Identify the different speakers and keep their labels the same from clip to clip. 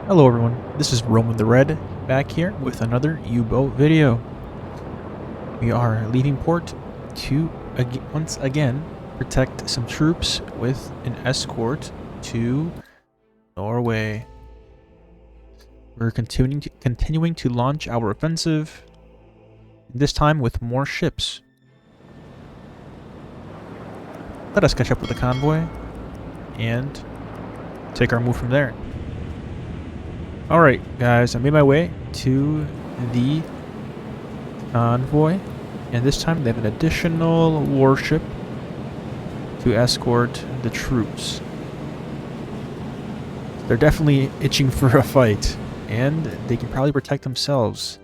Speaker 1: Hello everyone, this is Roman the Red, back here with another U-boat video. We are leaving port to, once again, protect some troops with an escort to Norway. We're continuing to launch our offensive, this time with more ships. Let us catch up with the convoy and take our move from there. Alright guys, I made my way to the convoy, and this time they have an additional warship to escort the troops. They're definitely itching for a fight, and they can probably protect themselves.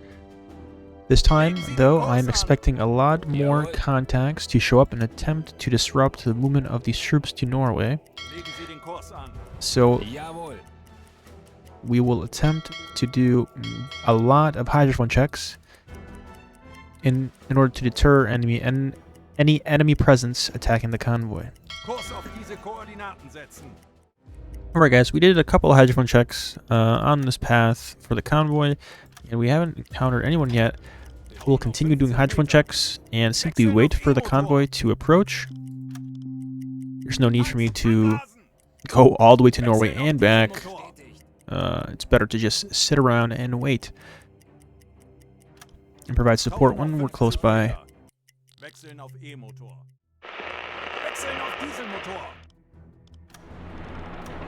Speaker 1: This time, though, I'm expecting a lot more contacts to show up and attempt to disrupt the movement of these troops to Norway. So we will attempt to do a lot of hydrophone checks in order to deter any enemy presence attacking the convoy. Alright guys, we did a couple of hydrophone checks on this path for the convoy, and we haven't encountered anyone yet. We'll continue doing hydrophone checks and simply wait for the convoy to approach. There's no need for me to go all the way to Norway and back. It's better to just sit around and wait and provide support when we're close by.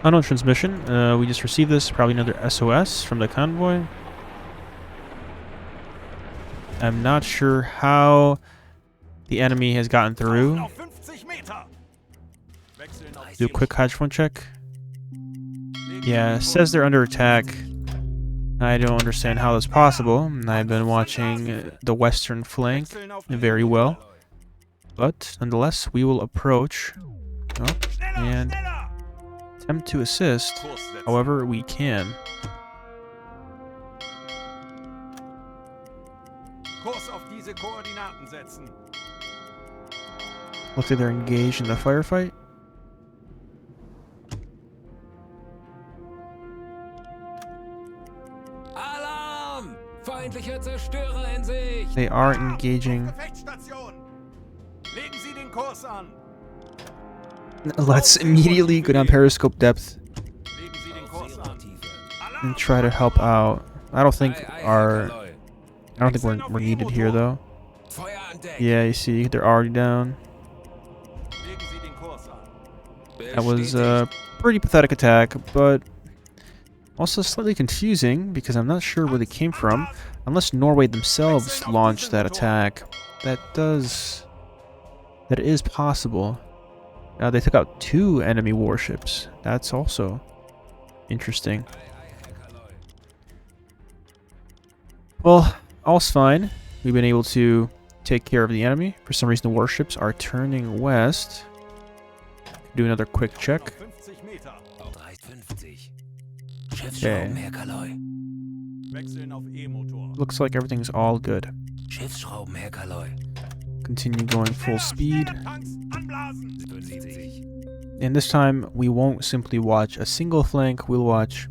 Speaker 1: Unknown transmission. We just received this. Probably another SOS from the convoy. I'm not sure how the enemy has gotten through. Do a quick hydrophone check. Yeah, it says they're under attack. I don't understand how that's possible. I've been watching the western flank very well. But, nonetheless, we will approach and attempt to assist however we can. Looks like they're engaged in the firefight. They are engaging. Let's immediately go down periscope depth and try to help out. I don't think we're needed here though. Yeah, you see, they're already down. That was a pretty pathetic attack, but also slightly confusing because I'm not sure where they came from. Unless Norway themselves launched that attack. That is possible. They took out 2 enemy warships. That's also interesting. Well, all's fine. We've been able to take care of the enemy. For some reason the warships are turning west. Do another quick check. Okay. Looks like everything's all good. Continue going full speed. And this time we won't simply watch a single flank, we'll watch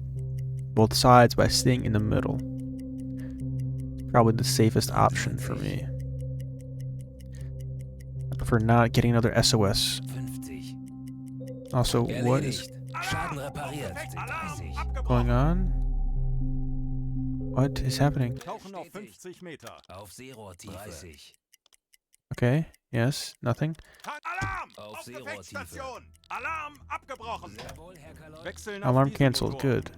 Speaker 1: both sides by staying in the middle. Probably the safest option for me. I prefer not getting another SOS. Also, what is going on? What is happening? Okay, yes, nothing. Alarm cancelled, good.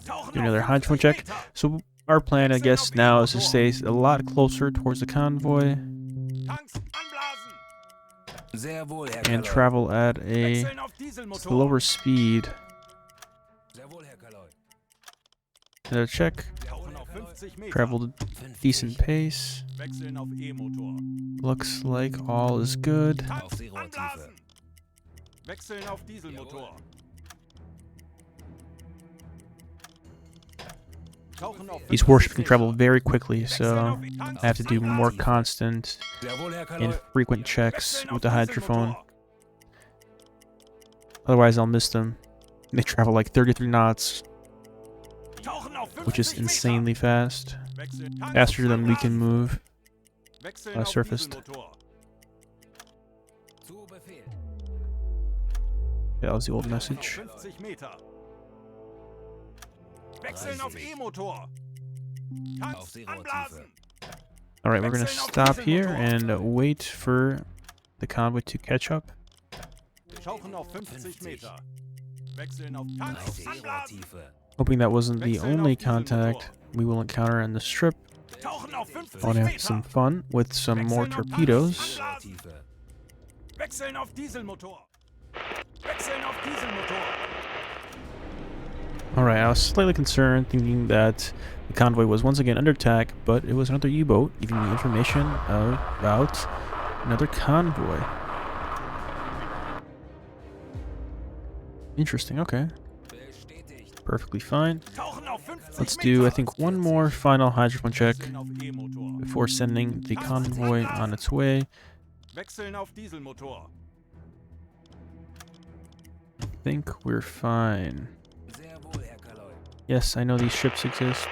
Speaker 1: Do another hydrophone check. So our plan, I guess, now is to stay a lot closer towards the convoy and travel at a slower speed. Another check. Traveled at decent pace. Looks like all is good. These warships can travel very quickly, so I have to do more constant and frequent checks with the hydrophone. Otherwise, I'll miss them. They travel like 33 knots, which is insanely fast. Faster than we can move. Surfaced. Yeah, that was the old message. Alright, we're gonna stop here and wait for the convoy to catch up. Hoping that wasn't the only contact we will encounter in this trip. I want to have some fun with some more torpedoes. Alright, I was slightly concerned, thinking that the convoy was once again under attack, but it was another U-boat giving me information about another convoy. Interesting, okay. Perfectly fine. Let's do, I think, one more final hydrophone check before sending the convoy on its way. I think we're fine. Yes, I know these ships exist.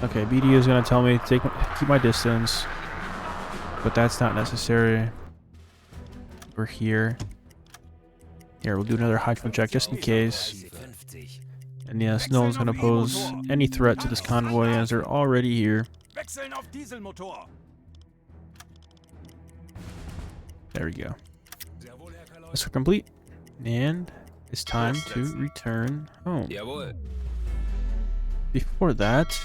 Speaker 1: Okay, BD is gonna tell me to keep my distance, but that's not necessary. We're here. Here, we'll do another hydrophone check just in case. And yes, no one's gonna pose any threat to this convoy as they're already here. There we go. This is complete, and it's time to return home. Before that,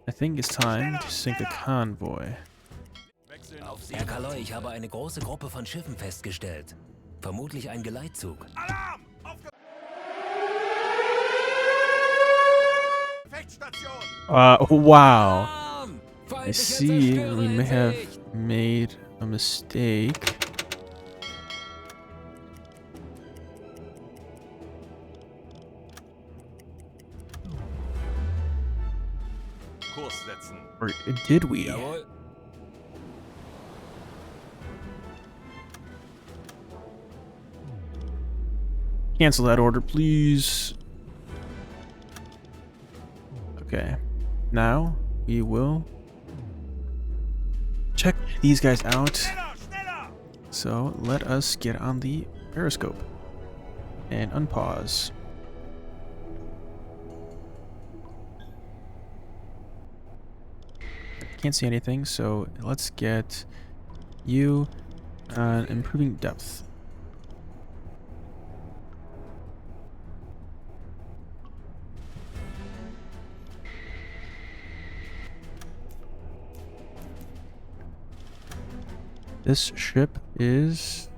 Speaker 1: I think it's time to sink the convoy.
Speaker 2: Herr Kaloy, ich habe eine große Gruppe von Schiffen festgestellt. Vermutlich ein Geleitzug.
Speaker 1: Wow. I see we may have made a mistake. Or did we? Cancel that order, please. Okay. Now we will check these guys out. So let us get on the periscope and unpause. Can't see anything, so let's get you on improving depth. This ship is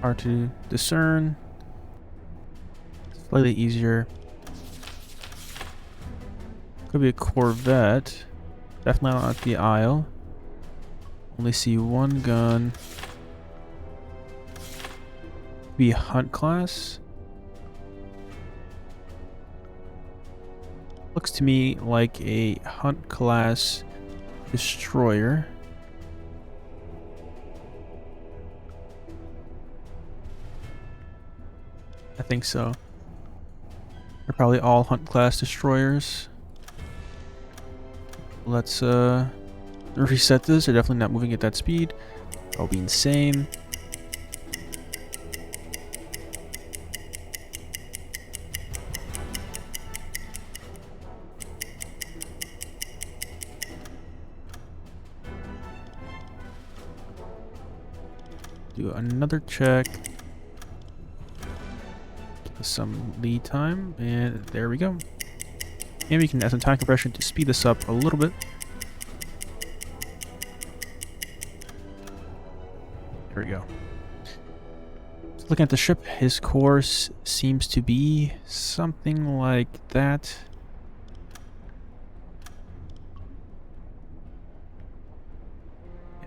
Speaker 1: hard to discern. Slightly easier. Could be a Corvette. Definitely not the Isle. Only see one gun. Be a Hunt class. Looks to me like a Hunt class destroyer. I think so. They're probably all Hunt class destroyers. Let's reset this. They're definitely not moving at that speed. That'll be insane. Do another check. Give us some lead time, and there we go. And we can add some time compression to speed this up a little bit. There we go. So looking at the ship, his course seems to be something like that.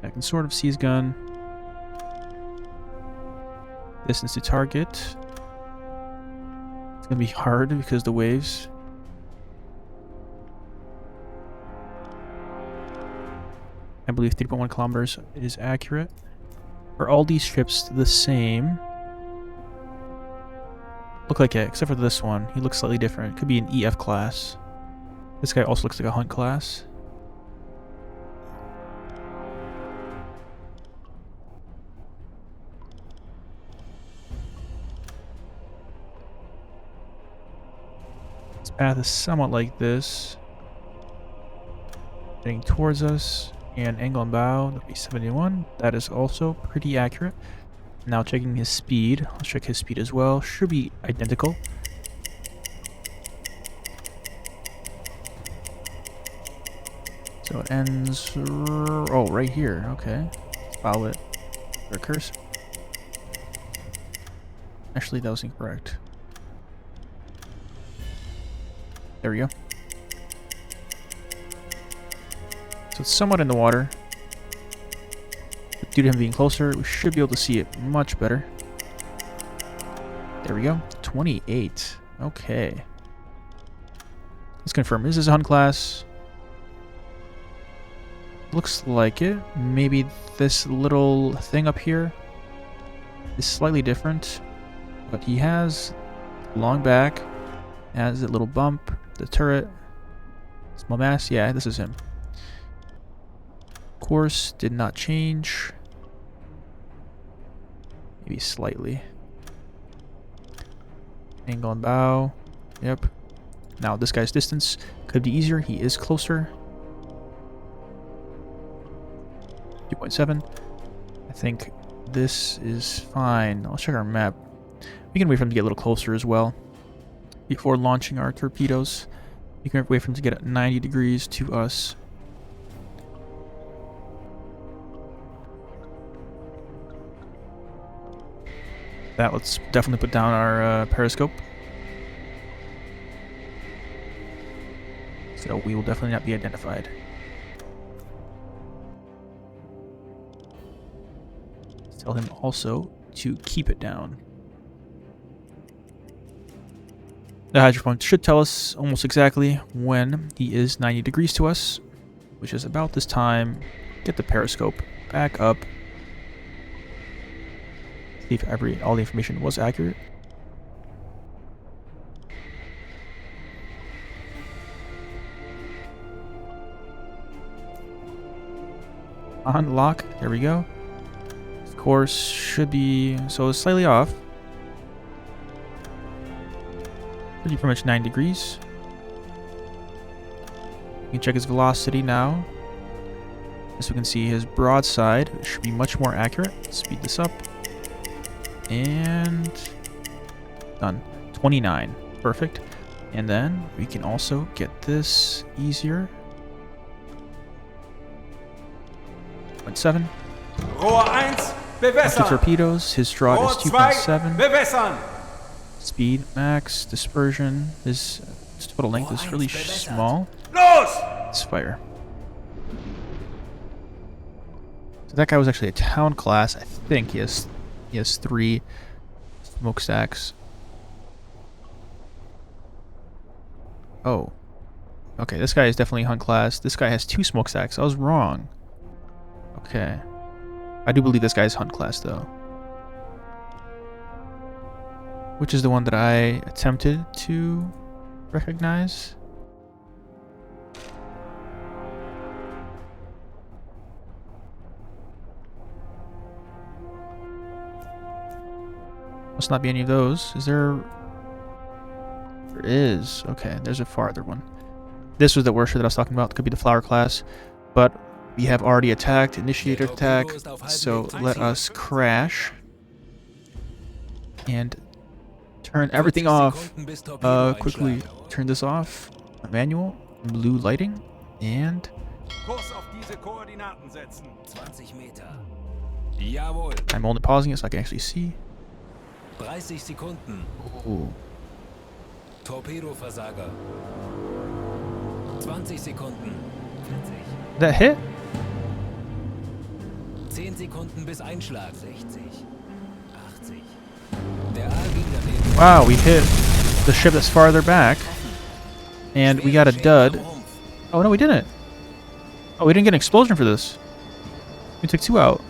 Speaker 1: I can sort of see his gun. Distance to target. It's gonna be hard because the waves. I believe 3.1 kilometers is accurate. Are all these ships the same? Look like it, except for this one. He looks slightly different. Could be an EF class. This guy also looks like a hunt class. This path is somewhat like this. Heading towards us. And angle and bow, that'll be 71. That is also pretty accurate. Now checking his speed. Let's check his speed as well. Should be identical. So it ends... oh, right here. Okay. Follow it. Or cursor. Actually, that was incorrect. There we go. So it's somewhat in the water. But due to him being closer, we should be able to see it much better. There we go. 28. Okay. Let's confirm. Is this a hunt class? Looks like it. Maybe this little thing up here is slightly different. But he has long back. Has a little bump. The turret. Small mass. Yeah, this is him. Course did not change. Maybe slightly. Angle and bow. Yep. Now this guy's distance could be easier. He is closer. 2.7. I think this is fine. Let's check our map. We can wait for him to get a little closer as well. Before launching our torpedoes. We can wait for him to get at 90 degrees to us. That, let's definitely put down our periscope. So we will definitely not be identified. Tell him also to keep it down. The hydrophone should tell us almost exactly when he is 90 degrees to us, which is about this time. Get the periscope back up. See if all the information was accurate. On lock, there we go. Of course, should be so slightly off. Pretty much 9 degrees. You can check his velocity now. As we can see, his broadside should be much more accurate. Speed this up. And done. 29. Perfect. And then we can also get this easier. 0.7.
Speaker 3: Rohr 1, bewässern.
Speaker 1: After torpedoes, his draw is
Speaker 3: Rohr
Speaker 1: 2.7.
Speaker 3: 2, bewässern.
Speaker 1: Speed max, dispersion. His total length is really small.
Speaker 3: Los!
Speaker 1: Let's fire. So that guy was actually a town class. I think he has 3 smokestacks. Oh. Okay, this guy is definitely hunt class. This guy has 2 smokestacks. I was wrong. Okay. I do believe this guy is hunt class though. Which is the one that I attempted to recognize. Must not be any of those. Is there? There is. Okay, there's a farther one. This was the worship that I was talking about. It could be the flower class. But we have already attacked, initiated attack. So let us crash. And turn everything off. Quickly turn this off. Manual. Blue lighting. And
Speaker 3: Kurs auf diese Koordinaten setzen.
Speaker 2: 20 Meter. Jawohl.
Speaker 1: I'm only pausing it so I can actually see.
Speaker 2: 30 Sekunden.
Speaker 1: Oh.
Speaker 2: Torpedoversager. 20 Sekunden. 40.
Speaker 1: That hit?
Speaker 2: 10 Sekunden bis Einschlag. 60. 80. Der Aal ging daneben.
Speaker 1: Wow, we hit the ship that's farther back. And we got a dud. Oh no, we didn't. Oh, we didn't get an explosion for this. We took 2 out.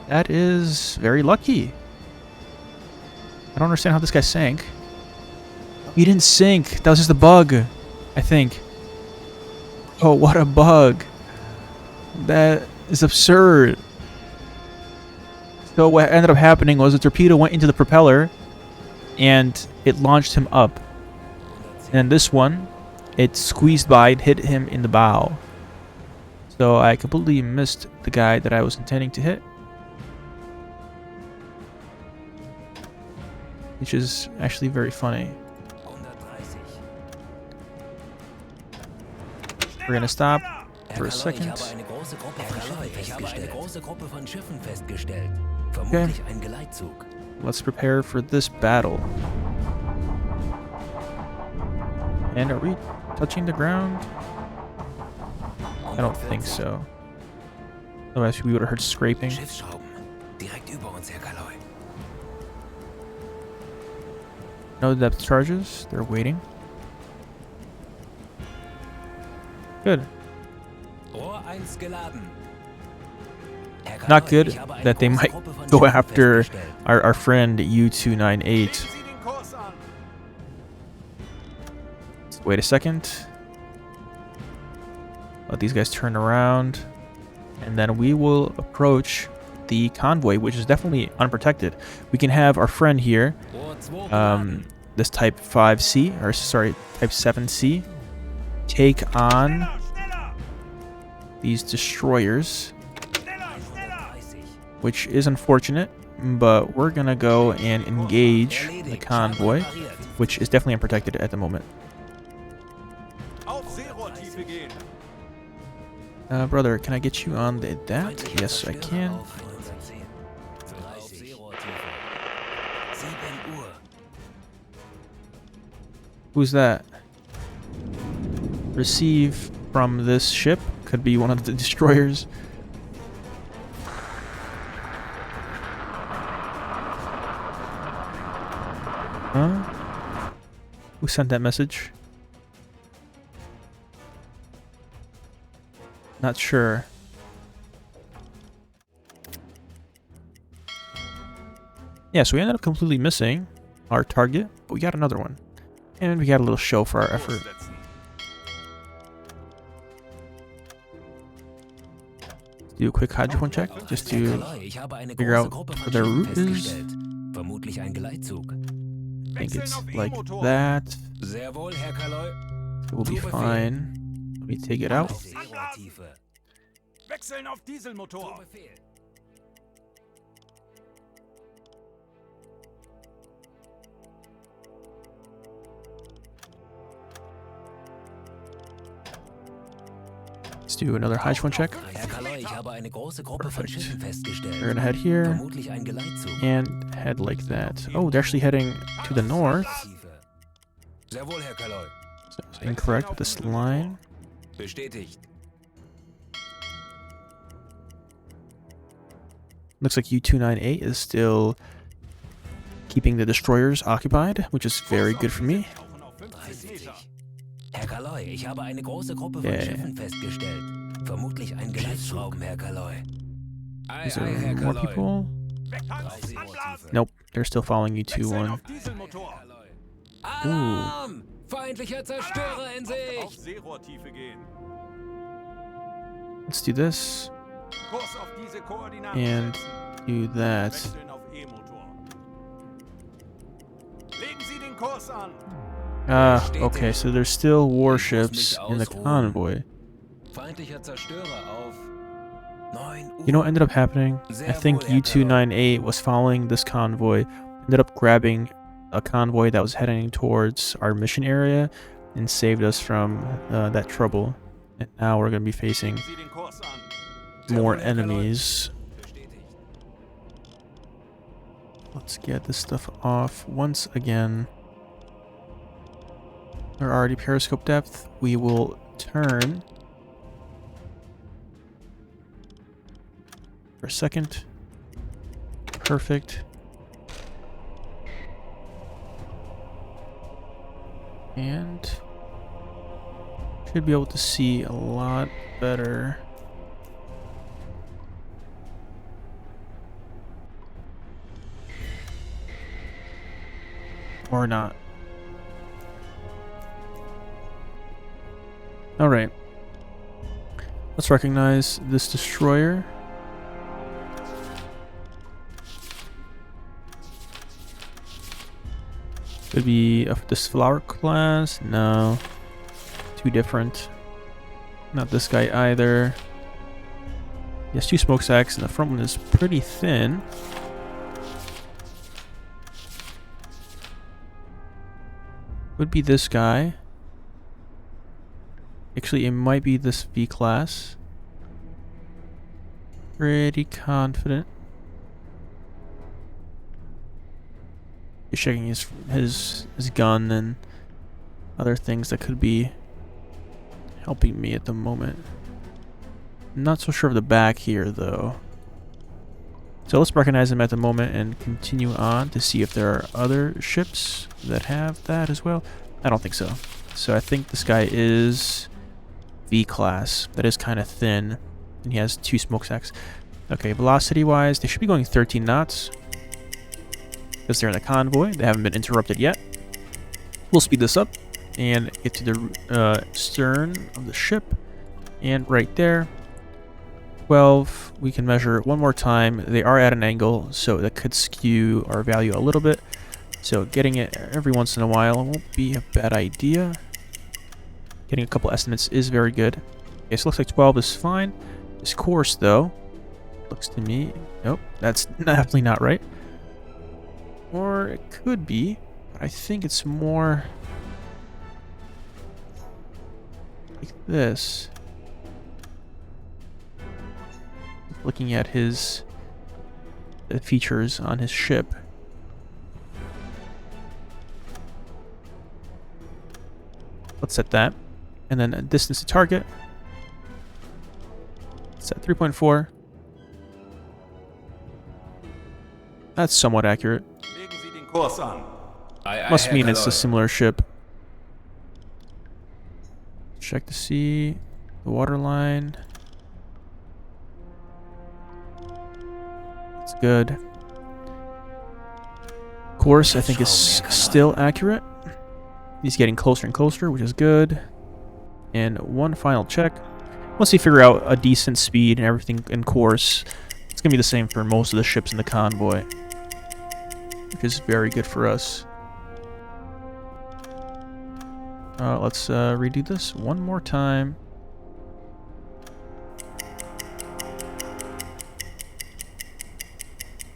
Speaker 1: That is very lucky. I don't understand how this guy sank. He didn't sink. That was just a bug, I think. Oh, what a bug. That is absurd. So what ended up happening was the torpedo went into the propeller and it launched him up. And this one, it squeezed by and hit him in the bow. So I completely missed the guy that I was intending to hit. Which is actually very funny. We're gonna stop for a second. Okay. Let's prepare for this battle. And are we touching the ground? I don't think so. Otherwise we would have heard scraping. No depth charges. They're waiting. Good. Not good that they might go after our friend U298. Wait a second. Let these guys turn around. And then we will approach the convoy, which is definitely unprotected. We can have our friend here, this Type 5C, or sorry, Type 7C, take on these destroyers, which is unfortunate, but we're gonna go and engage the convoy, which is definitely unprotected at the moment. Brother, can I get you on that? Yes, I can. Who's that? Receive from this ship. Could be one of the destroyers. Huh? Who sent that message? Not sure. Yeah, so we ended up completely missing our target, but we got another one. And we got a little show for our effort. Let's do a quick hydrophone check, just to figure out where their route is. I think it's like that. It will be fine. Let me take it out.
Speaker 3: Wechseln auf Dieselmotor.
Speaker 1: Let's do another hydrophone check. Perfect. We're gonna head here and head like that. Oh, they're actually heading to the north. So it's incorrect with this line. Looks like U298 is still keeping the destroyers occupied, which is very good for me.
Speaker 2: Herr Kaloi, ich habe eine große Gruppe von Schiffen festgestellt. Vermutlich ein Gleitsraum, Herr Kaloi.
Speaker 1: Is there more people? Nope, they're still following U21.
Speaker 2: Alarm! Feindlicher Zerstörer in Sicht!
Speaker 3: Auf Seerohrtiefe gehen.
Speaker 1: Let's do this.
Speaker 3: Kurs auf diese Koordinaten
Speaker 1: And do that.
Speaker 3: wechseln auf E-Motor. Legen Sie den Kurs an.
Speaker 1: Okay, so there's still warships in the convoy.
Speaker 2: Feindlicher Zerstörer auf 9 Uhr.
Speaker 1: You know what ended up happening? I think U298 was following this convoy, ended up grabbing a convoy that was heading towards our mission area, and saved us from that trouble. And now we're going to be facing
Speaker 3: Sie den Kurs an.
Speaker 1: more enemies. Let's get this stuff off once again. We're already periscope depth. We will turn for a second. Perfect. And should be able to see a lot better. Or not. Alright. Let's recognize this destroyer. Could be of this flower class. No. Too different. Not this guy either. He has 2 smokestacks, and the front one is pretty thin. Would be this guy. Actually, it might be this V-class. Pretty confident. He's checking his gun and other things that could be helping me at the moment. Not so sure of the back here, though. So let's recognize him at the moment and continue on to see if there are other ships that have that as well. I don't think so. So I think this guy is V-class. That is kind of thin. And he has 2 smokestacks. Okay, velocity-wise, they should be going 13 knots. Because they're in the convoy. They haven't been interrupted yet. We'll speed this up and get to the stern of the ship. And right there. 12. We can measure one more time. They are at an angle, so that could skew our value a little bit. So getting it every once in a while won't be a bad idea. Getting a couple estimates is very good. Okay, so it looks like 12 is fine. This course, though, looks to me... Nope, that's definitely not right. Or it could be. But I think it's more... like this. Looking at his features on his ship. Let's set that. And then a distance to target. Set 3.4. That's somewhat accurate.
Speaker 3: Legen Sie den Kurs an.
Speaker 1: Must mean it's a similar ship. Check to see the waterline. It's good. Course, I think, is still accurate. He's getting closer and closer, which is good. And one final check. Once you figure out a decent speed and everything in course, it's going to be the same for most of the ships in the convoy. Which is very good for us. Let's redo this one more time.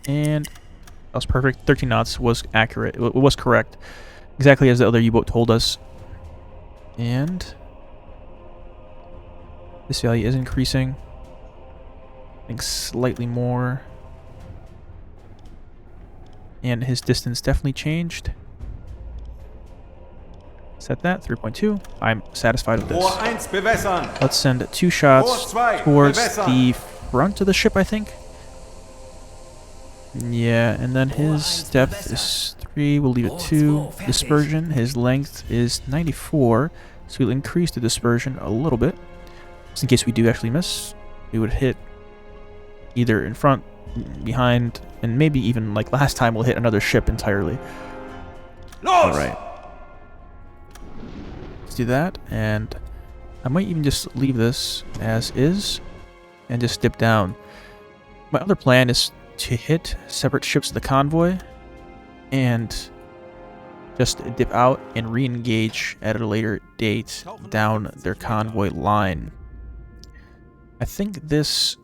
Speaker 1: And that was perfect. 13 knots was accurate. It was correct. Exactly as the other U-boat told us. And this value is increasing. I think slightly more. And his distance definitely changed. Set that, 3.2. I'm satisfied with
Speaker 3: Rohr
Speaker 1: this.
Speaker 3: 1 bewässern.
Speaker 1: Let's send 2 shots towards the front of the ship, I think. Yeah, and then his depth is 3. We'll leave it 2. Dispersion, his length is 94. So we'll increase the dispersion a little bit. Just in case we do actually miss. We would hit either in front, behind, and maybe even like last time we'll hit another ship entirely. Alright. Let's do that, and I might even just leave this as is and just dip down. My other plan is to hit separate ships of the convoy and just dip out and re-engage at a later date down their convoy line. I think this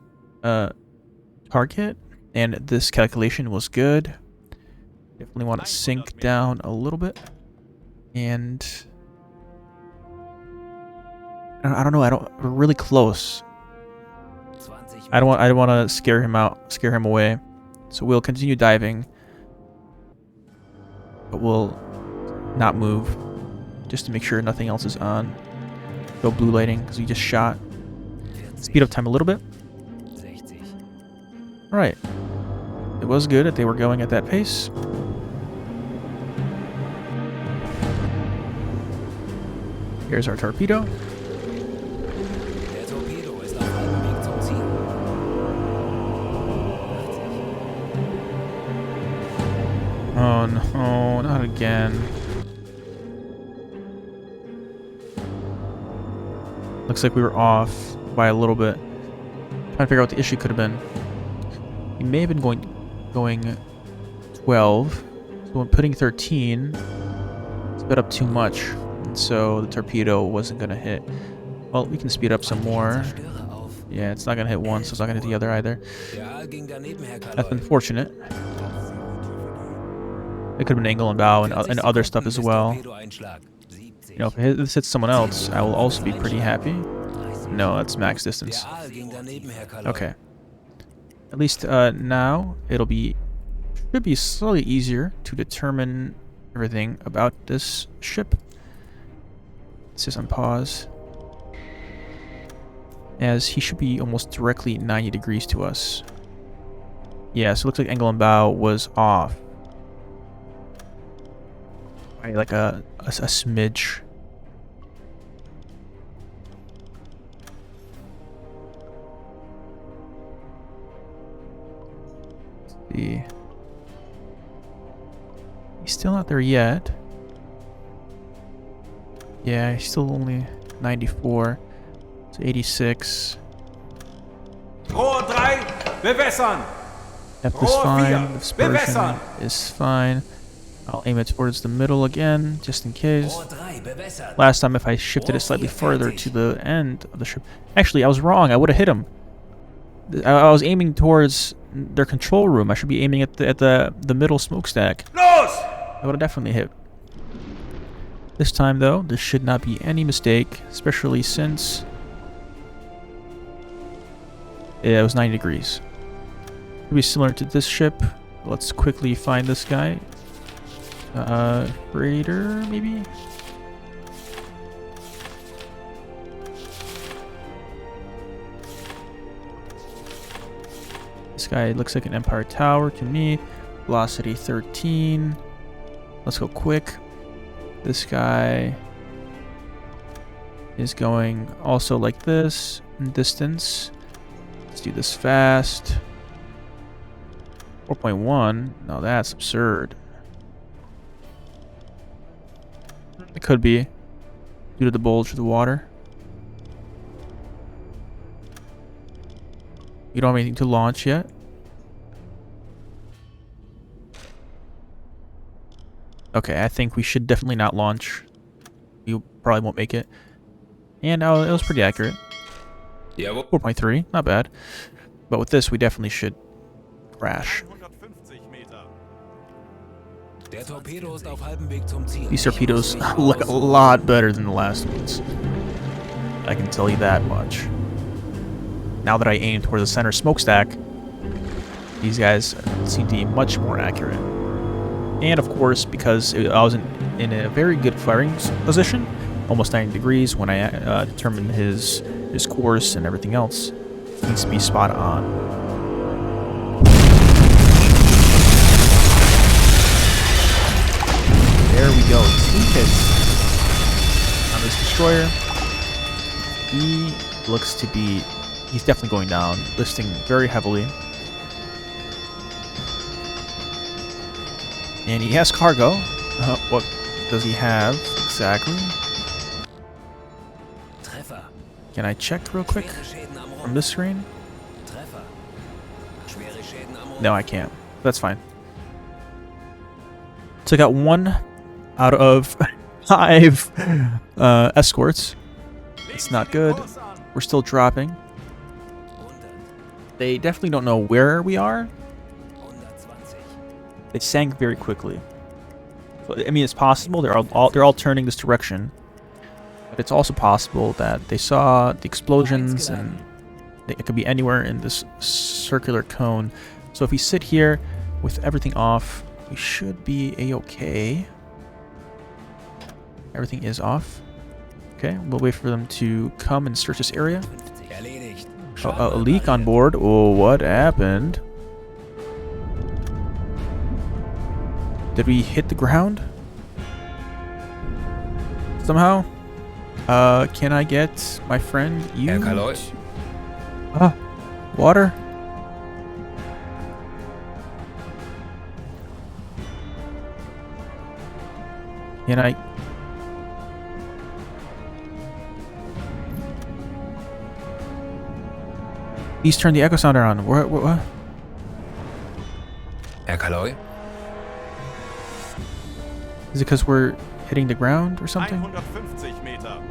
Speaker 1: target and this calculation was good. Definitely want to sink down a little bit. And I don't know, we're really close. I don't want to scare him away. So we'll continue diving. But we'll not move just to make sure nothing else is on. Go blue lighting because we just shot. Speed up time a little bit. Alright. It was good that they were going at that pace. Here's our torpedo. Oh no, not again. Looks like we were off by a little bit. Trying to figure out what the issue could have been. He may have been going 12. So when putting 13, sped up too much. And so the torpedo wasn't going to hit. Well, we can speed up some more. Yeah, it's not going to hit one, so it's not going to hit the other either. That's unfortunate. It could have been angle and bow and other stuff as well. You know, if this hits someone else, I will also be pretty happy. No, that's max distance. Okay. At least now should be slightly easier to determine everything about this ship. Let's just unpause. As he should be almost directly 90 degrees to us. Yeah, so it looks like angle and bow was off. By like a smidge. Let's see. He's still not there yet. Yeah, he's still only 94. So 86.
Speaker 3: Rohr 3, bewässern!
Speaker 1: Depth is fine. Dispersion is fine. I'll aim it towards the middle again, just in case. Last time, if I shifted it slightly further to the end of the ship... Actually, I was wrong. I would have hit him. I was aiming towards their control room. I should be aiming at the middle smokestack.
Speaker 3: Los!
Speaker 1: I would have definitely hit. This time, though, there should not be any mistake, especially since... it was 90 degrees. It'll be similar to this ship. Let's quickly find this guy. Freighter, maybe? This guy looks like an Empire Tower to me. Velocity 13. Let's go quick. This guy is going also like this in distance. Let's do this fast. 4.1. No, that's absurd. It could be due to the bulge of the water. You don't have anything to launch yet. Okay, I think we should definitely not launch. You probably won't make it. And it was pretty accurate. 4.3, not bad. But with this, we definitely should crash.
Speaker 3: 150 Meter.
Speaker 1: These torpedoes look a lot better than the last ones. I can tell you that much. Now that I aim toward the center smokestack, these guys seem to be much more accurate. And of course, because I was in a very good firing position, almost 90 degrees, when I determined his course and everything else, it needs to be spot on. There we go. 2 hits on this destroyer. He looks to be... he's definitely going down, listing very heavily. And he has cargo. What does he have exactly? Can I check real quick from this screen? No, I can't. That's fine. Took out 1 out of 5 escorts. It's not good. We're still dropping. They definitely don't know where we are. They sank very quickly. So, I mean, it's possible they're all turning this direction, but it's also possible that they saw the explosions and it could be anywhere in this circular cone. So if we sit here with everything off, we should be a-okay. Everything is off. Okay, we'll wait for them to come and search this area. A leak on board. Oh, what happened? Did we hit the ground? Somehow? Can I get my friend you? Ah, water? Can I? Please turn the echo sounder on. What?
Speaker 2: Herr Kaloi?
Speaker 1: Is it because we're hitting the ground or something?
Speaker 3: 150 Meter.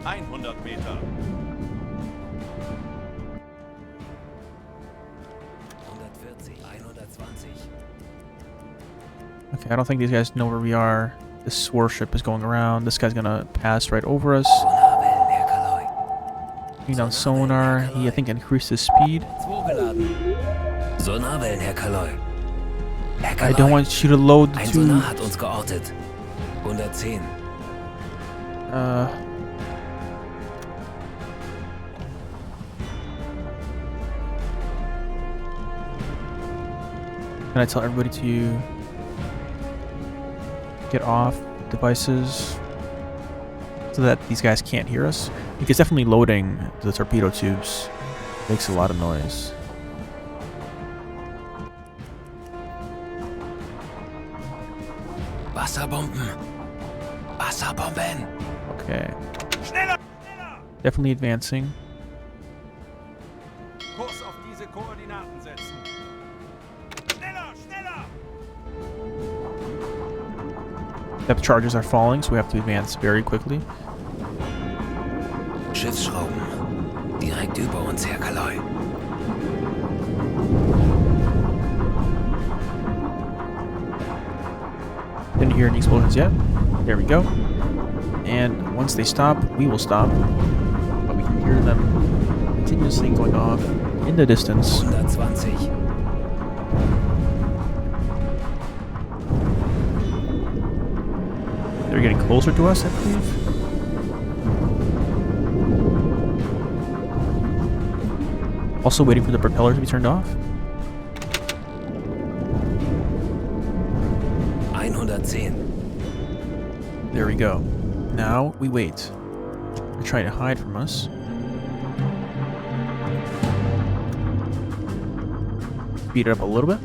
Speaker 3: 100 Meter.
Speaker 2: 140, 120.
Speaker 1: Okay, I don't think these guys know where we are. This warship is going around. This guy's gonna pass right over us.
Speaker 2: Sonarwellen, Herr Kaloi.
Speaker 1: Bring down sonar. He, I think, increased his speed.
Speaker 2: 2 geladen. Sonarwellen, Herr Kaloi. Herr Kaloi.
Speaker 1: I don't want you to load the
Speaker 2: Ein Sonar
Speaker 1: tube.
Speaker 2: hat uns geortet. 110.
Speaker 1: Can I tell everybody to get off devices so that these guys can't hear us? Because definitely loading the torpedo tubes makes a lot of noise.
Speaker 2: Wasserbomben. Wasserbomben.
Speaker 1: Okay,
Speaker 3: Schneller! Schneller!
Speaker 1: definitely advancing.
Speaker 3: Kurs auf diese Koordinaten setzen. Schneller! Schneller!
Speaker 1: Depth charges are falling, so we have to advance very quickly.
Speaker 2: Schiffsschrauben. Direkt über uns, Herr Kaloi.
Speaker 1: Didn't hear any explosions yet. There we go. And once they stop, we will stop. But we can hear them continuously going off in the distance.
Speaker 2: 120.
Speaker 1: They're getting closer to us, I believe. Also waiting for the propeller to be turned off.
Speaker 2: 110.
Speaker 1: There we go. Now we wait. They're trying to hide from us. Speed it up a little bit.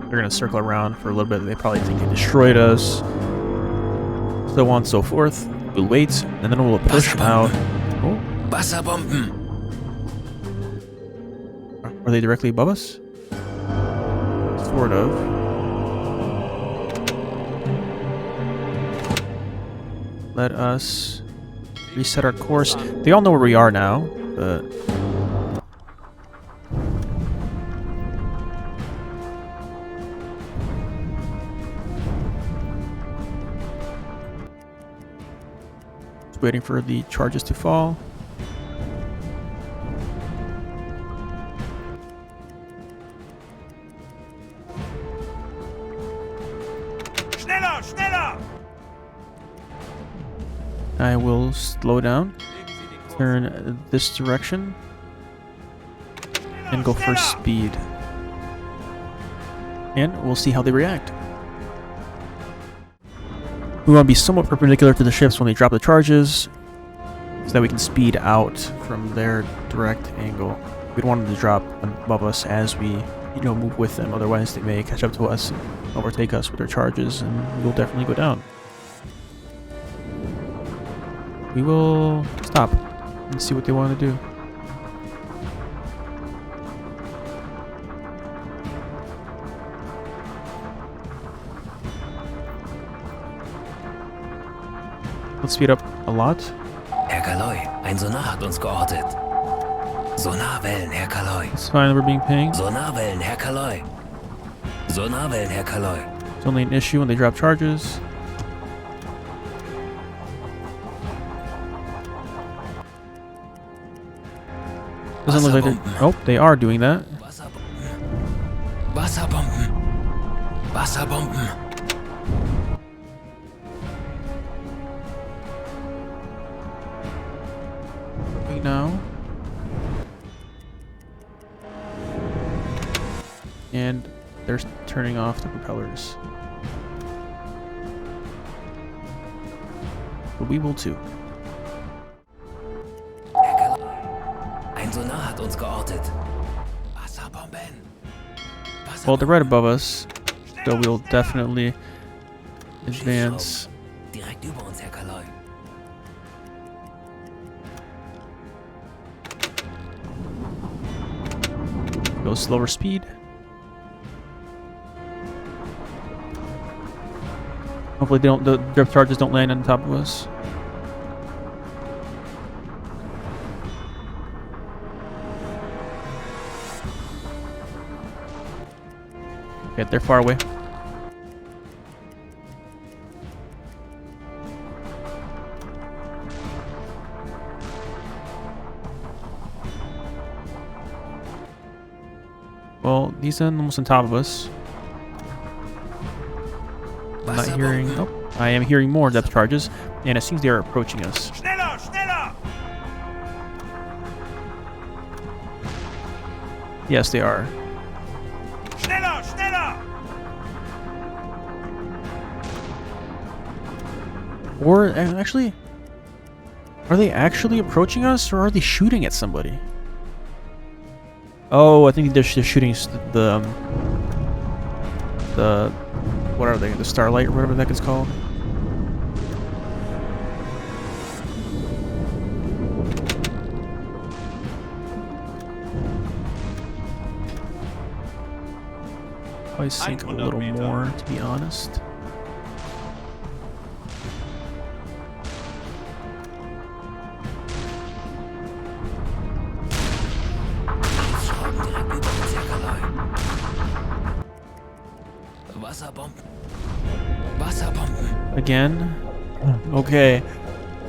Speaker 1: They're gonna circle around for a little bit. They probably think they destroyed us. So on and so forth. We'll wait, and then we'll push them out. Oh,
Speaker 2: Wasserbomben.
Speaker 1: are they directly above us? Sort of. Let us reset our course. They all know where we are now, but just waiting for the charges to fall.
Speaker 3: Schneller! Schneller!
Speaker 1: I will slow down,
Speaker 3: Legen Sie die Kurs.
Speaker 1: turn this direction, and go for speed. And we'll see how they react. We want to be somewhat perpendicular to the ships when they drop the charges, so that we can speed out from their direct angle. We don't want them to drop above us as we, move with them. Otherwise, they may catch up to us and overtake us with their charges, and we'll definitely go down. We will stop and see what they want to do. Let's speed up a lot.
Speaker 2: Herr Kaloi, ein Sonar hat uns geortet. Sonarwellen, Herr Kaloi.
Speaker 1: It's fine, we're being pinged.
Speaker 2: Sonarwellen, Herr Kaloi. Sonarwellen, Herr Kaloi.
Speaker 1: It's only an issue when they drop charges. Doesn't look like they're... Oh, they are doing that.
Speaker 2: Wasserbomben. Wasserbomben.
Speaker 1: Right now. And they're turning off the propellers. But we will too.
Speaker 2: Herr Kaloi, ein Sonar hat uns geortet. Wasserbomben.
Speaker 1: Well, they're right above us, so we'll definitely Advance.
Speaker 2: Direkt über uns, Herr Kaloi.
Speaker 1: Go slower speed. Hopefully the drift charges don't land on top of us. Okay, they're far away. Well, these are almost on top of us. I'm not hearing... Oh, I am hearing more depth charges, and it seems they are approaching us.
Speaker 3: Schneller, schneller!
Speaker 1: Yes, they are.
Speaker 3: Schneller, schneller!
Speaker 1: Or, actually... Are they actually approaching us, or are they shooting at somebody? Oh, I think they're shooting the what are they? The Starlight or whatever that is called. Probably sink a little more, to be honest. Again? Okay.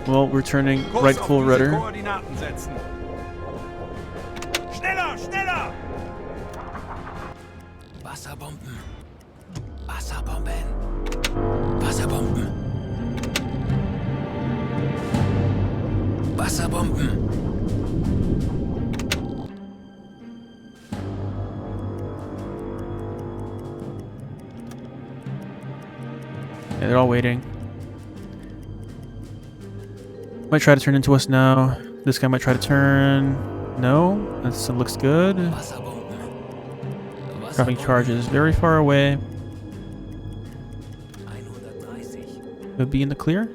Speaker 1: Well, we're turning right full rudder.
Speaker 3: Koordinaten setzen. Schneller, schneller!
Speaker 2: Wasserbomben. Wasserbomben. Wasserbomben. Wasserbomben.
Speaker 1: Yeah, they're all waiting. Might try to turn into us now. This guy might try to turn. No, that looks good. Dropping charges very far away. Could be in the clear.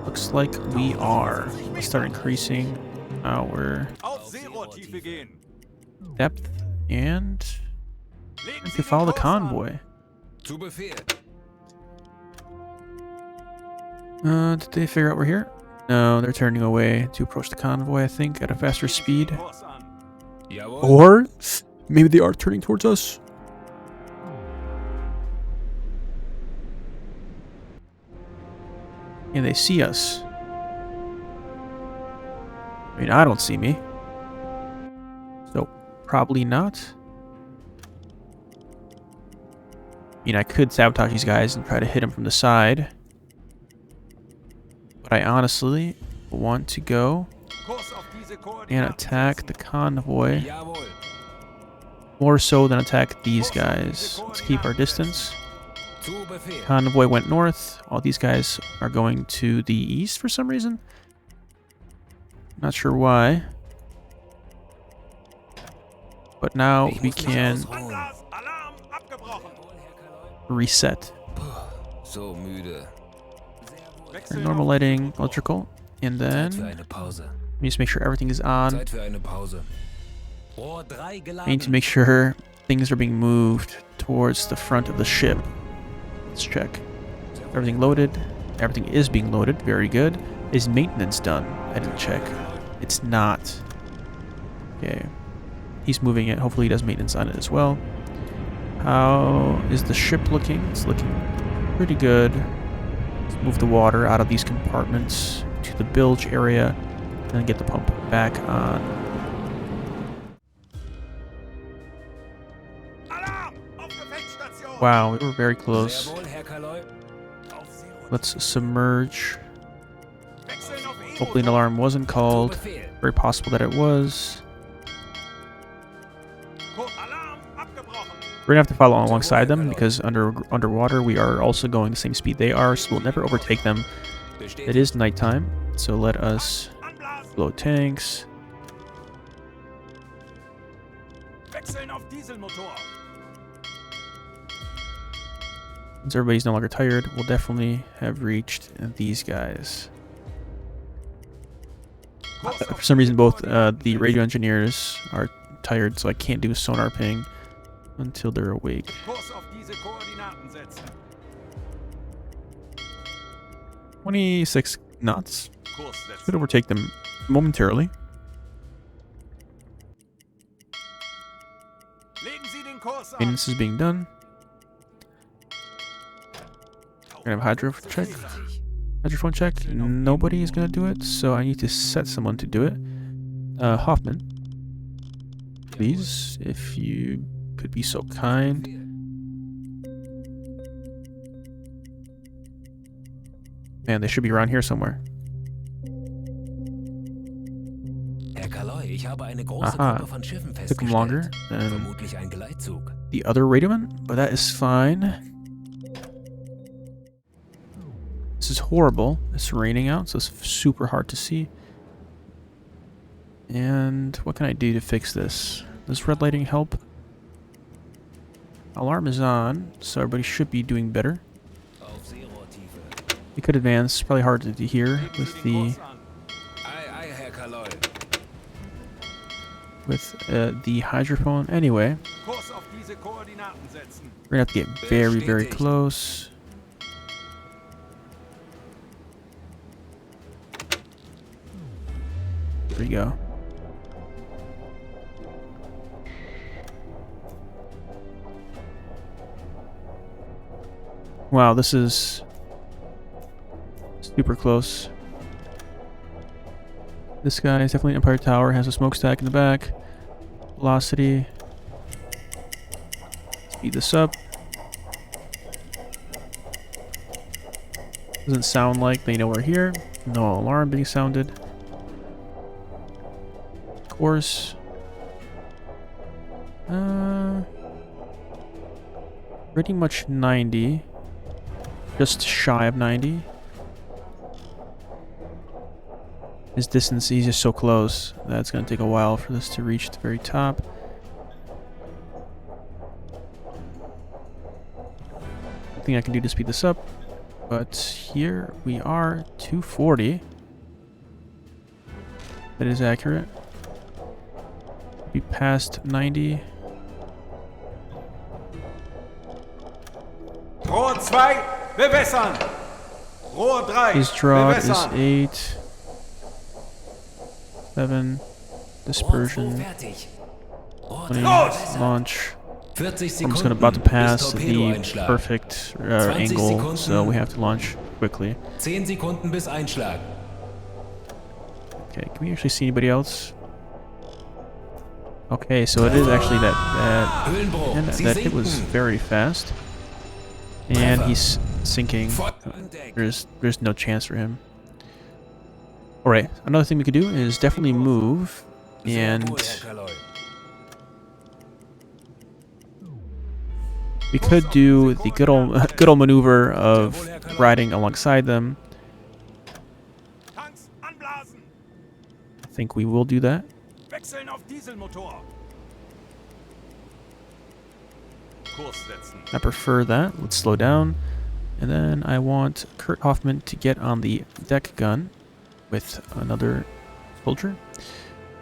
Speaker 1: Looks like we are. Let's start increasing our
Speaker 3: Auf Seerohrtiefe gehen.
Speaker 1: depth and
Speaker 3: Legen
Speaker 1: we
Speaker 3: Sie
Speaker 1: can
Speaker 3: den
Speaker 1: follow the
Speaker 3: Kurs an.
Speaker 1: convoy.
Speaker 2: Zu Befehl.
Speaker 1: Did they figure out we're here? No, they're turning away to approach the convoy, I think, at a faster speed.
Speaker 3: Kurs an.
Speaker 2: Jawohl.
Speaker 1: Or maybe they are turning towards us. And they see us. I mean, I don't see me. So, probably not. I mean, I could sabotage these guys and try to hit them from the side. But I honestly want to go
Speaker 3: Kurs auf diese
Speaker 1: and
Speaker 3: Koordinaten
Speaker 1: attack the convoy
Speaker 2: Jawohl.
Speaker 1: more so than attack these guys. Let's keep our distance.
Speaker 2: Zu Befehl.
Speaker 1: Convoy went north. All these guys are going to the east for some reason. Not sure why. But now we can
Speaker 3: Anlass, Alarm, abgebrochen.
Speaker 1: reset.
Speaker 2: So müde.
Speaker 1: Turn normal lighting, electrical, and
Speaker 2: Zeit für
Speaker 1: then
Speaker 2: eine Pause.
Speaker 1: we just make sure everything is on.
Speaker 2: Zeit für eine Pause. Rohr 3
Speaker 1: I need to
Speaker 2: geladen.
Speaker 1: make sure things are being moved towards the front of the ship. Let's check. Everything loaded. Everything is being loaded. Very good. Is maintenance done? I didn't check. It's not. Okay. He's moving it. Hopefully he does maintenance on it as well. How is the ship looking? It's looking pretty good. Let's move the water out of these compartments to the bilge area and get the pump back on.
Speaker 3: Alarm! Auf Gefechtsstation!
Speaker 1: Wow, we were very close.
Speaker 2: Jawohl, Herr Kaloi.
Speaker 3: Auf Seerohrtiefe.
Speaker 1: Let's submerge.
Speaker 3: Wechseln auf
Speaker 1: Hopefully an
Speaker 3: E-Motor.
Speaker 1: alarm wasn't
Speaker 2: Zu
Speaker 1: called.
Speaker 2: Befehl.
Speaker 1: Very possible that it was.
Speaker 3: Alarm, abgebrochen.
Speaker 1: We're gonna have to follow alongside them because underwater we are also going the same speed they are, so we'll never overtake them. It is nighttime, so let us
Speaker 3: Anblasen.
Speaker 1: blow tanks.
Speaker 3: Wechseln auf Dieselmotor.
Speaker 1: Since everybody's no longer tired, we'll definitely have reached these guys. For some reason, both the radio engineers are tired, so I can't do a sonar ping until they're awake.
Speaker 3: Kurs auf diese Koordinaten setzen.
Speaker 1: 26 knots.
Speaker 3: Kurs
Speaker 1: Could
Speaker 3: setzen.
Speaker 1: overtake them momentarily.
Speaker 3: Legen Sie den Kurs an.
Speaker 1: Maintenance is being done. We're gonna have hydro check. Hydrophone check. Nobody is gonna do it, so I need to set someone to do it. Hoffman, please, if you could be so kind. Man, they should be around here somewhere.
Speaker 2: Herr Kaloi, ich habe eine große
Speaker 1: Aha.
Speaker 2: Gruppe von Schiffen
Speaker 1: Took them longer
Speaker 2: festgestellt.
Speaker 1: than
Speaker 2: Vermutlich ein Geleitzug.
Speaker 1: the other radioman, but that is fine. This is horrible. It's raining out, so it's super hard to see. And what can I do to fix this? Does red lighting help? Alarm is on, so everybody should be doing better.
Speaker 2: Auf Seerohrtiefe.
Speaker 1: We could advance. Probably hard to hear
Speaker 3: Legen
Speaker 1: with
Speaker 3: Sie den
Speaker 1: the
Speaker 3: Kurs an.
Speaker 2: Ei, Herr Kaloi.
Speaker 1: the hydrophone. Anyway,
Speaker 3: Kurs auf diese Koordinaten setzen.
Speaker 1: we're gonna have to get very, very close. There you go. Wow, this is super close. This guy is definitely Empire Tower, has a smokestack in the back. Velocity. Speed this up. Doesn't sound like they know we're here. No alarm being sounded. Course. Pretty much 90. Just shy of 90. His distance, he's just so close. That's going to take a while for this to reach the very top. Nothing I can do to speed this up. But here we are, 240. That is accurate. Be past 90.
Speaker 3: Rohr 2, bewässern. Rohr 3,
Speaker 1: His draw is
Speaker 3: bewässern.
Speaker 1: 8. 7.
Speaker 2: Rohr 2
Speaker 1: Dispersion.
Speaker 2: fertig. Rohr
Speaker 1: 20.
Speaker 2: 3 verbessert.
Speaker 1: Launch.
Speaker 2: 40
Speaker 1: I'm just
Speaker 2: Sekunden
Speaker 1: about to
Speaker 2: bis
Speaker 1: pass the
Speaker 2: Torpedoeinschlag.
Speaker 1: perfect
Speaker 2: 20
Speaker 1: angle,
Speaker 2: Sekunden.
Speaker 1: so we have to launch quickly.
Speaker 2: 10 Sekunden bis Einschlag.
Speaker 1: Okay, can we actually see anybody else? Okay, so it is actually that
Speaker 2: Höhenbruch.
Speaker 1: and
Speaker 2: Sie
Speaker 1: that hit was
Speaker 2: sinken.
Speaker 1: very fast, and he's sinking.
Speaker 2: Feuer an Deck.
Speaker 1: There's no chance for him. All right, another thing we could do is definitely move,
Speaker 2: Sehr
Speaker 1: and
Speaker 2: wohl, Herr Kaloi.
Speaker 1: we could do the good old maneuver of riding alongside them.
Speaker 3: Tanks anblasen.
Speaker 1: I think we will do that.
Speaker 3: Wechseln auf Dieselmotor. Kurs setzen.
Speaker 1: I prefer that. Let's slow down. And then I want Kurt Hoffman to get on the deck gun with another soldier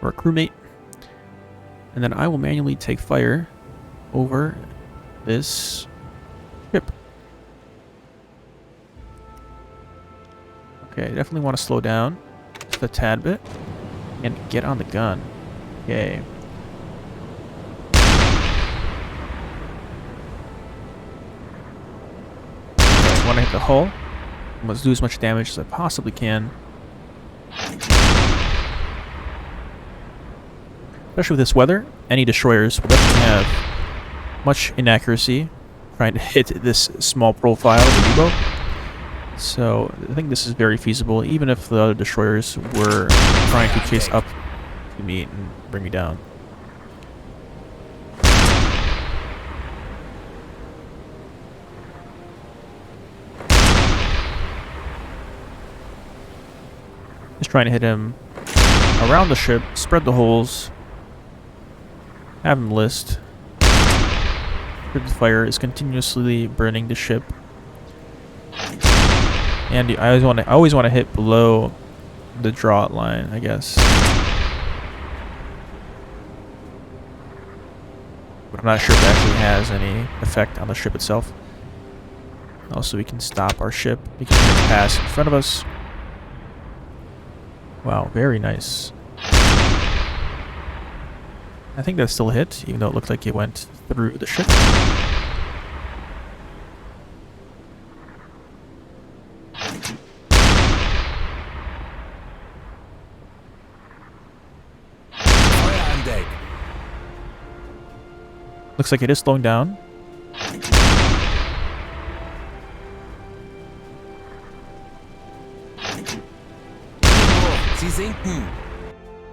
Speaker 1: or a crewmate. And then I will manually take fire over this ship. Okay, definitely want to slow down just a tad bit and get on the gun. Okay. I want to hit the hull. Let's do as much damage as I possibly can. Especially with this weather, any destroyers will definitely have much inaccuracy trying to hit this small profile of the U-boat. So I think this is very feasible, even if the other destroyers were trying to chase up to me and bring me down. Just trying to hit him around the ship, spread the holes, have him list. The fire is continuously burning the ship And I always want to hit below the draw line, I guess. But I'm not sure if it actually has any effect on the ship itself. Also, we can stop our ship. We can pass in front of us. Wow, very nice. I think that still hit, even though it looked like it went through the ship.
Speaker 2: Feuer an Deck.
Speaker 1: Looks like it is slowing down.
Speaker 2: Sie sinken.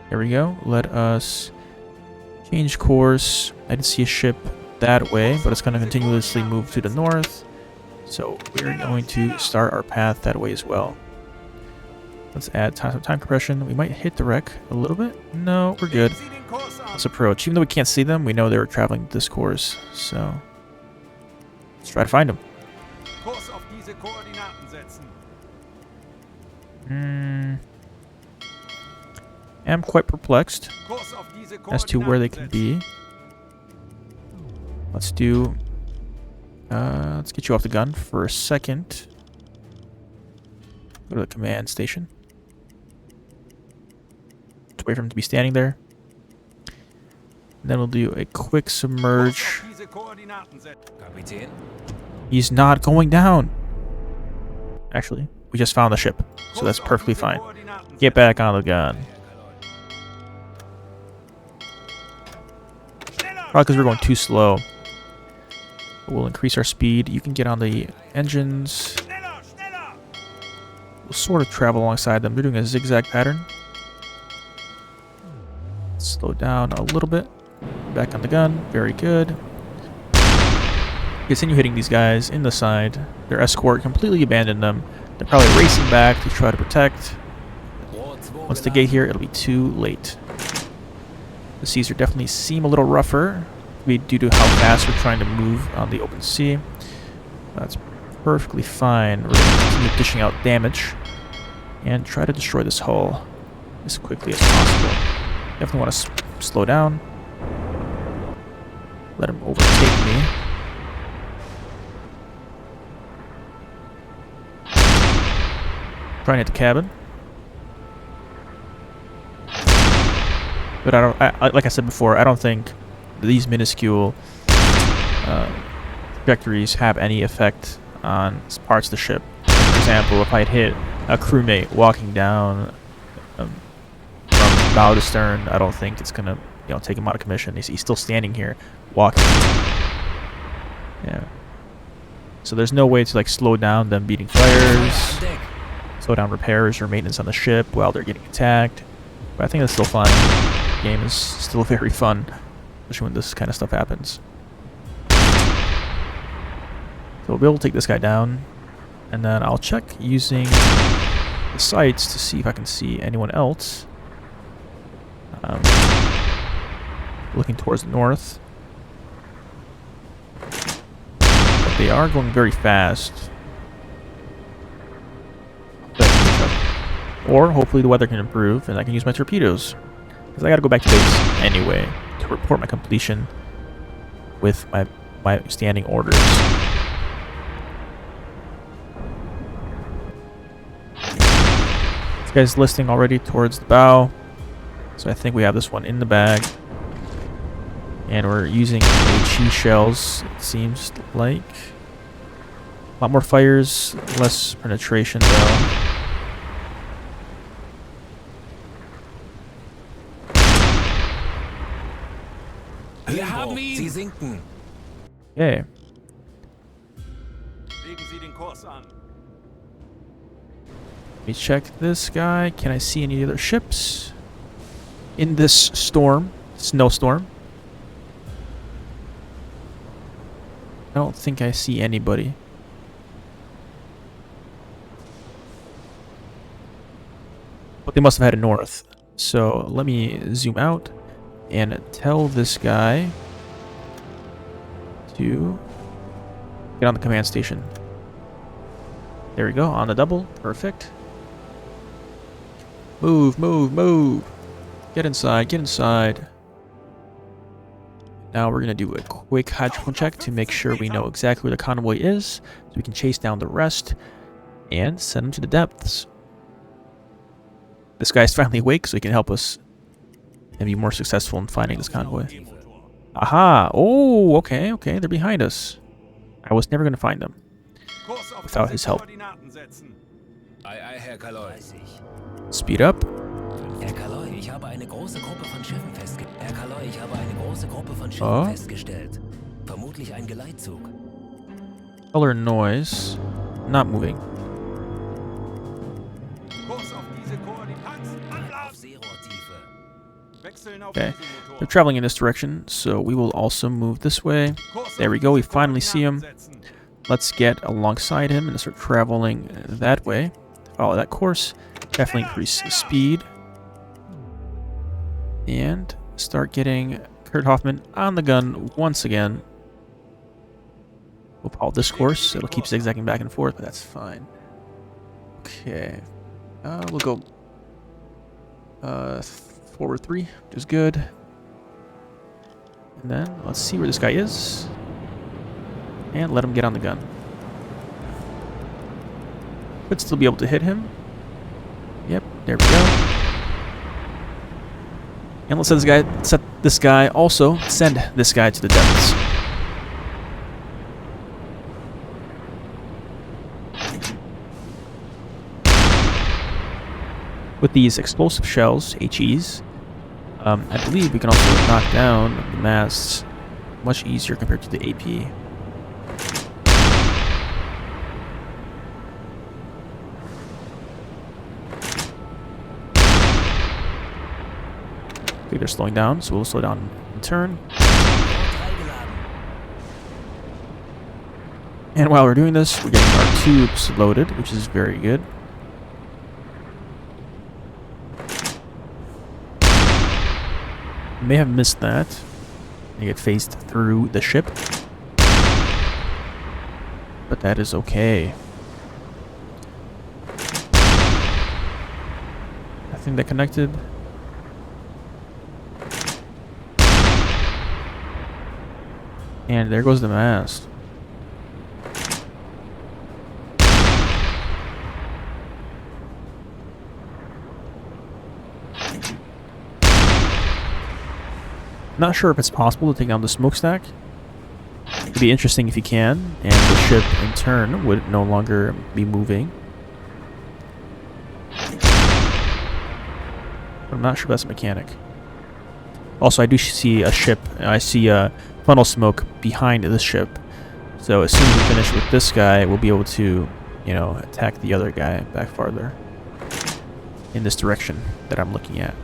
Speaker 1: There we go. Let us change course. I didn't see a ship that way, but it's going to continuously move to the north. So we're going to start our path that way as well. Let's add some time compression. We might hit the wreck a little bit. No, we're good.
Speaker 3: Sie den Kurs an.
Speaker 1: Let's approach. Even though we can't see them, we know they're traveling this course. So let's try to find them.
Speaker 3: Kurs auf diese Koordinaten setzen.
Speaker 1: I'm quite perplexed
Speaker 3: Kurs auf diese
Speaker 1: as to where they
Speaker 3: Koordinaten
Speaker 1: can
Speaker 3: setzen.
Speaker 1: be. Let's do... let's get you off the gun for a second. Go to the command station. Let's wait for him to be standing there. And then we'll do a quick submerge.
Speaker 3: Kurs auf diese Koordinaten setzen.
Speaker 2: Kapitän.
Speaker 1: He's not going down. Actually, we just found the ship, so that's
Speaker 3: Kurs auf
Speaker 1: perfectly
Speaker 3: diese
Speaker 1: fine.
Speaker 3: Koordinaten
Speaker 1: Get back on the gun.
Speaker 3: Schneller,
Speaker 1: Probably because we're going
Speaker 3: schneller.
Speaker 1: too slow. But we'll increase our speed. You can get on the engines.
Speaker 3: Schneller, schneller.
Speaker 1: We'll sort of travel alongside them. They're doing a zigzag pattern. Slow down a little bit. Back on the gun. Very good. Continue hitting these guys in the side. Their escort completely abandoned them. They're probably racing back to try to protect. Once they get here, it'll be too late. The seas are definitely seem a little rougher due to how fast we're trying to move on the open sea. That's perfectly fine. We're going to continue dishing out damage and try to destroy this hull as quickly as possible. Definitely want to slow down. Let him overtake me. Trying to hit the cabin. But like I said before, I don't think these minuscule trajectories have any effect on parts of the ship. For example, if I'd hit a crewmate walking down from bow to stern, I don't think it's gonna, take him out of commission. He's still standing here, walking. Yeah. So there's no way to slow down them beating fires, slow down repairs or maintenance on the ship while they're getting attacked. But I think that's still fine. The game is still very fun, especially when this kind of stuff happens. So we'll be able to take this guy down, and then I'll check using the sights to see if I can see anyone else. Looking towards the north. But they are going very fast. Or hopefully the weather can improve and I can use my torpedoes. Because I gotta go back to base anyway to report my completion with my standing orders. This guy's listing already towards the bow. So I think we have this one in the bag. And we're using HE shells, it seems like. A lot more fires, less penetration though.
Speaker 2: Wir haben ihn! Sie sinken!
Speaker 1: Okay.
Speaker 3: Legen Sie den Kurs an.
Speaker 1: Let me check this guy. Can I see any other ships in this snowstorm? I don't think I see anybody. But they must have headed north. So let me zoom out and tell this guy to get on the command station. There we go, on the double. Perfect. Move, move, move. Get inside, get inside. Now we're going to do a quick hydrophone check to make sure we know exactly where the convoy is, so we can chase down the rest and send them to the depths. This guy's finally awake, so he can help us and be more successful in finding this convoy. Aha! Oh, okay, okay, they're behind us. I was never going to find them without his help.
Speaker 2: Ei, ei, Herr Kaloi.
Speaker 1: Speed up.
Speaker 2: Herr Kaloi, ich habe eine große Gruppe von Schiffen festgestellt. Herr Kaloi, ich habe eine große Gruppe von Schiffen festgestellt. Vermutlich ein Geleitzug.
Speaker 1: Color noise. Not moving. Okay, they're traveling in this direction, so we will also move this way. There we go, we finally see him. Let's get alongside him and start traveling that way. Follow that course. Definitely increase the speed. And start getting Kurt Hoffman on the gun once again. We'll follow this course. It'll keep zigzagging back and forth, but that's fine. Okay. We'll go forward 3, which is good. And then let's see where this guy is. And let him get on the gun. Could still be able to hit him. Yep, there we go. And let's set this guy also send this guy to the depths. With these explosive shells, HEs, I believe we can also knock down the masts much easier compared to the AP. Okay, they're slowing down, so we'll slow down and turn. And while we're doing this, we're getting our tubes loaded, which is very good. May have missed that. They get phased through the ship. But that is okay. I think they connected. And there goes the mast. Not sure if it's possible to take down the smokestack. It'd be interesting if you can, and the ship in turn would no longer be moving. But I'm not sure if that's a mechanic. Also, I do see a ship. I see a funnel smoke behind the ship. So as soon as we finish with this guy, we'll be able to, you know, attack the other guy back farther in this direction that I'm looking at.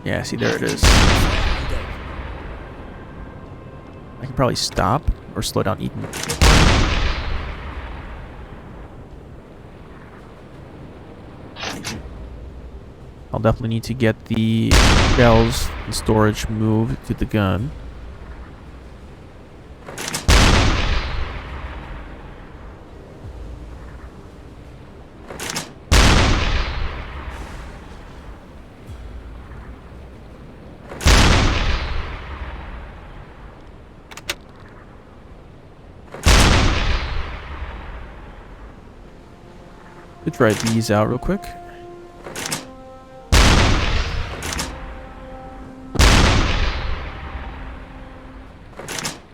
Speaker 1: Yeah, see, there it is. I can probably stop or slow down even. I'll definitely need to get the shells and storage moved to the gun. Could try these out real quick.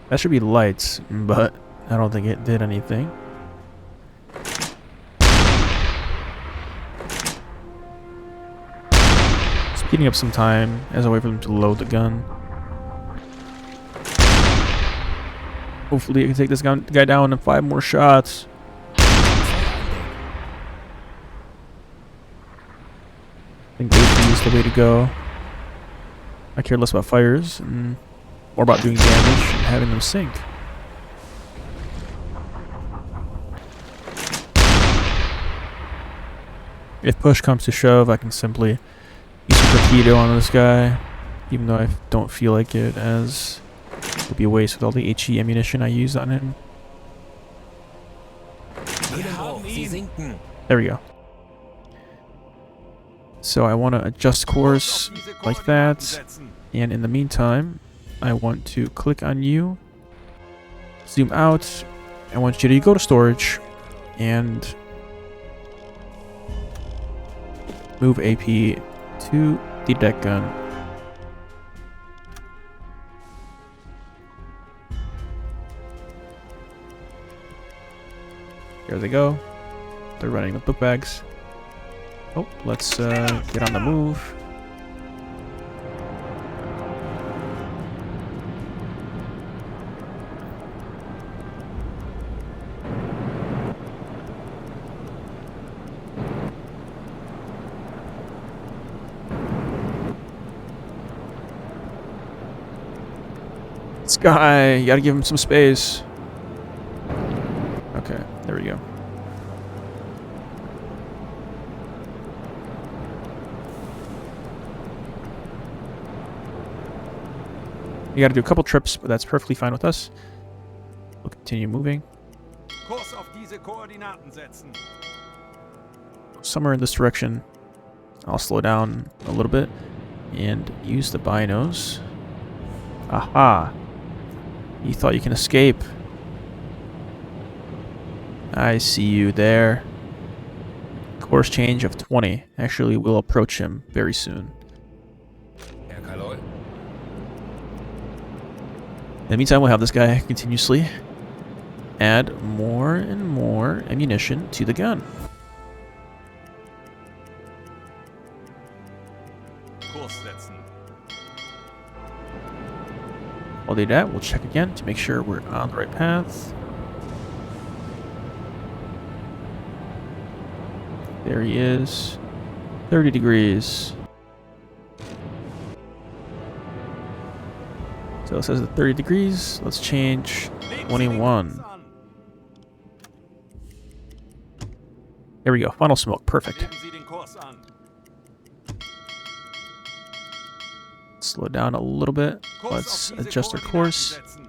Speaker 1: That should be lights, but I don't think it did anything. Speeding up some time as I wait for them to load the gun. Hopefully I can take this guy down in 5 more shots. I think AP is the way to go. I care less about fires and more about doing damage and having them sink. If push comes to shove, I can simply use a torpedo on this guy, even though I don't feel like it as Would be a waste with all the HE ammunition I used on him.
Speaker 2: Sie sinken.
Speaker 1: There we go. So I want to adjust course like that. And in the meantime, I want to click on you. Zoom out. I want you to go to storage and move AP to the deck gun. Here they go. They're running the book bags. Oh, let's get on the move. This guy, you gotta give him some space. Okay, there we go. You gotta do a couple trips, but that's perfectly fine with us. We'll continue moving.
Speaker 3: Kurs auf diese Koordinaten setzen.
Speaker 1: Somewhere in this direction. I'll slow down a little bit and use the binos. Aha! You thought you can escape. I see you there. Course change of 20. Actually, we'll approach him very soon. In the meantime, we'll have this guy continuously add more and more ammunition to the gun.
Speaker 3: Kurs setzen.
Speaker 1: While they do that, we'll check again to make sure we're on the right path. There he is. 30 degrees. So it says at 30 degrees. Let's change 21. There we go. Funnel smoke. Perfect.
Speaker 3: Legen Sie den Kurs an.
Speaker 1: Slow down a little bit.
Speaker 3: Kurs
Speaker 1: Let's
Speaker 3: auf diese
Speaker 1: adjust our
Speaker 3: Koordinaten
Speaker 1: course
Speaker 3: setzen.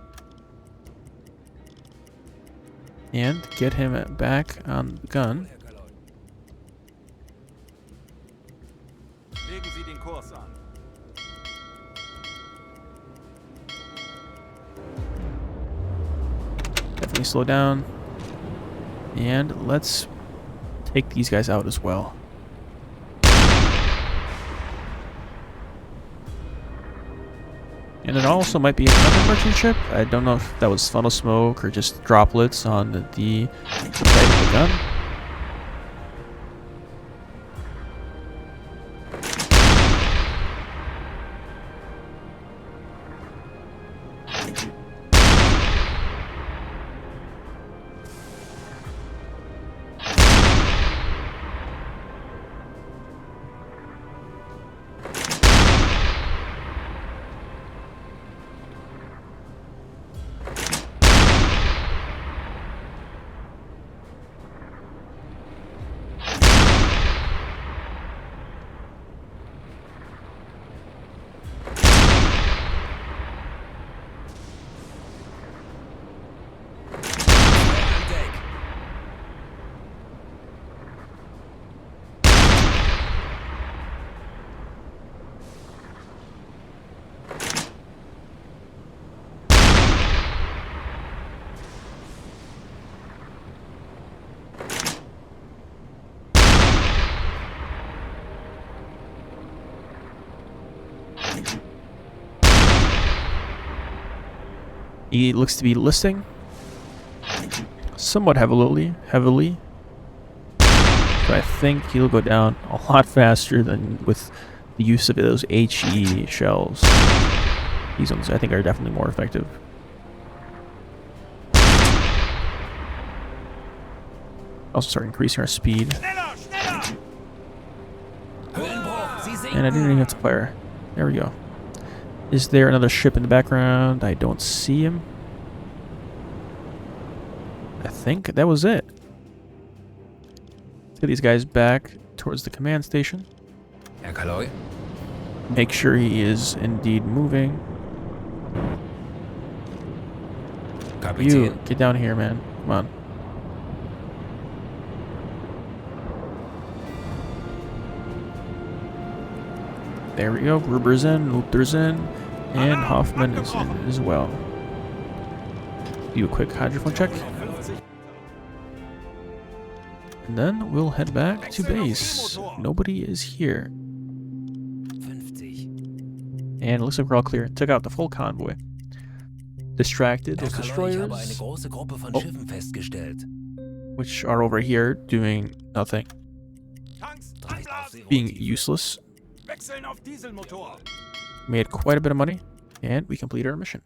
Speaker 1: and get him back on the gun.
Speaker 3: Legen Sie den Kurs an.
Speaker 1: Definitely slow down. And let's take these guys out as well. And it also might be another merchant ship. I don't know if that was funnel smoke or just droplets on the sight of the gun. He looks to be listing somewhat heavily. So I think he'll go down a lot faster than with the use of those HE shells. These ones I think are definitely more effective. Also start increasing our speed.
Speaker 3: Schneller, schneller!
Speaker 2: Höhenbruch. Sie sinken.
Speaker 1: And I didn't even have to fire. There we go. Is there another ship in the background? I don't see him. I think that was it. Let's get these guys back towards the command station.
Speaker 2: Herr Kaloy.
Speaker 1: Make sure he is indeed moving.
Speaker 2: Kapitän.
Speaker 1: You, get down here, man. Come on. There we go. Gruber's in, Luther's in, and Hoffman is in as well. Do a quick hydrophone check. And then we'll head back to base. Nobody is here.
Speaker 2: 50.
Speaker 1: And it looks like we're all clear. Took out the full convoy. Distracted those
Speaker 2: Herr Kaloi, ich habe eine
Speaker 1: destroyers,
Speaker 2: große Gruppe von
Speaker 1: Oh.
Speaker 2: Schiffen festgestellt.
Speaker 1: which are over here doing nothing.
Speaker 3: Tanks
Speaker 2: 3 auf
Speaker 3: anblasen.
Speaker 2: Zero
Speaker 1: Being
Speaker 2: Team.
Speaker 1: useless.
Speaker 3: Wechseln auf Dieselmotor.
Speaker 1: Made quite a bit of money. And we completed our mission.